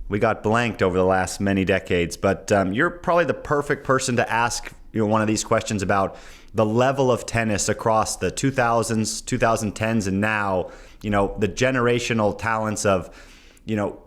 we got blanked over the last many decades, but you're probably the perfect person to ask one of these questions about the level of tennis across the 2000s, 2010s, and now, the generational talents of,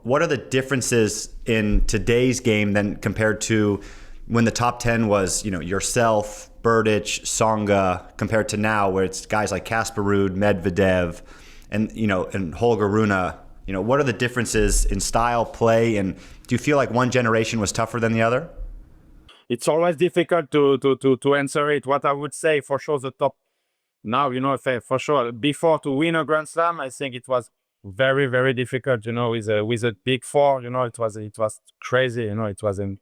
what are the differences in today's game than compared to when the top 10 was, yourself, Berdych, Tsonga, compared to now where it's guys like Casper Ruud, Medvedev, and Holger Rune. What are the differences in style, play, and do you feel like one generation was tougher than the other? It's always difficult to answer it. What I would say, for sure, the top now, for sure, before to win a Grand Slam, I think it was very, very difficult, with a big four, it was crazy, it wasn't,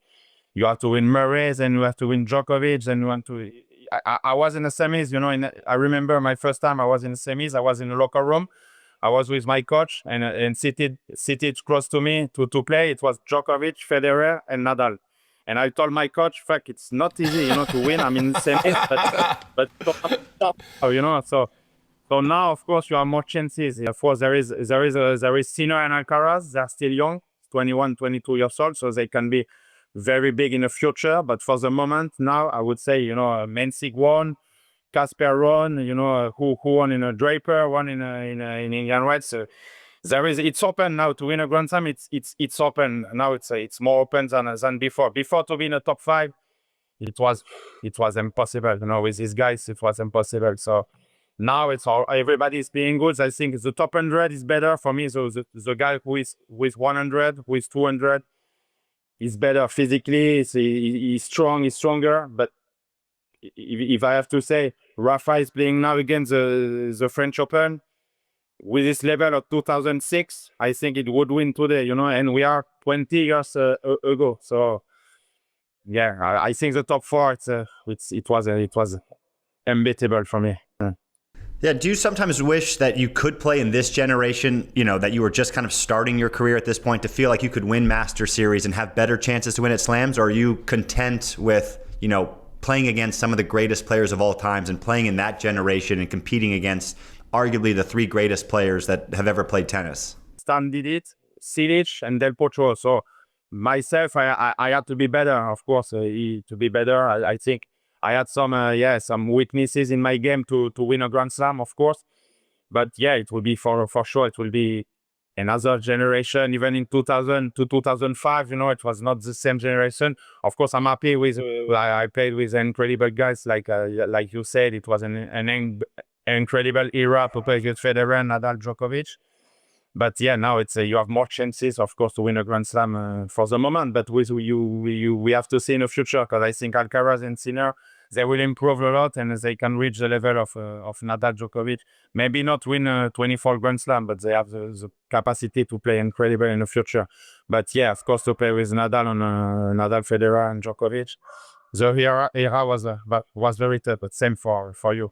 you have to win Murray, and you have to win Djokovic, and you want to, I was in the semis, I remember my first time I was in the semis, I was in the locker room, I was with my coach and seated close to me to play. It was Djokovic, Federer, and Nadal. And I told my coach, "Fuck, it's not easy, to win. I'm in the semis, but so now, of course, you have more chances. Of course, there is Sinner and Alcaraz. They're still young, 21, 22 years old, so they can be very big in the future. But for the moment, now I would say, Mensik won. Casper won, who won in a Draper, won in Indian Wells. So it's open now to win a Grand Slam. It's open now. It's more open than before. Before, to be in the top 5, it was impossible. With these guys, it was impossible. So now everybody is being good. I think the top 100 is better for me. So the guy who is with 100, with 200, is better physically. He's strong. He's stronger, but if I have to say, Rafa is playing now against the French Open. With this level of 2006, I think it would win today, and we are 20 years ago. So, yeah, I think the top 4, it was unbeatable for me. Yeah, do you sometimes wish that you could play in this generation, that you were just kind of starting your career at this point to feel like you could win Master Series and have better chances to win at slams? Or are you content with, playing against some of the greatest players of all times and playing in that generation and competing against arguably the 3 greatest players that have ever played tennis? Stan did it, Silic, and Del Potro. So myself, I had to be better, of course. To be better, I think I had some weaknesses in my game to win a Grand Slam, of course. But yeah, it will be for sure. It will be another generation. Even in 2000 to 2005, it was not the same generation. Of course, I'm happy with. I played with incredible guys like you said. It was an incredible era to play against Federer, Nadal, Djokovic. But yeah, now it's you have more chances, of course, to win a Grand Slam for the moment. But with we have to see in the future, because I think Alcaraz and Sinner, they will improve a lot and they can reach the level of Nadal, Djokovic. Maybe not win 24 Grand Slam, but they have the capacity to play incredible in the future. But yeah, of course, to play with Nadal Nadal, Federer, and Djokovic, the era was very tough. But same for you.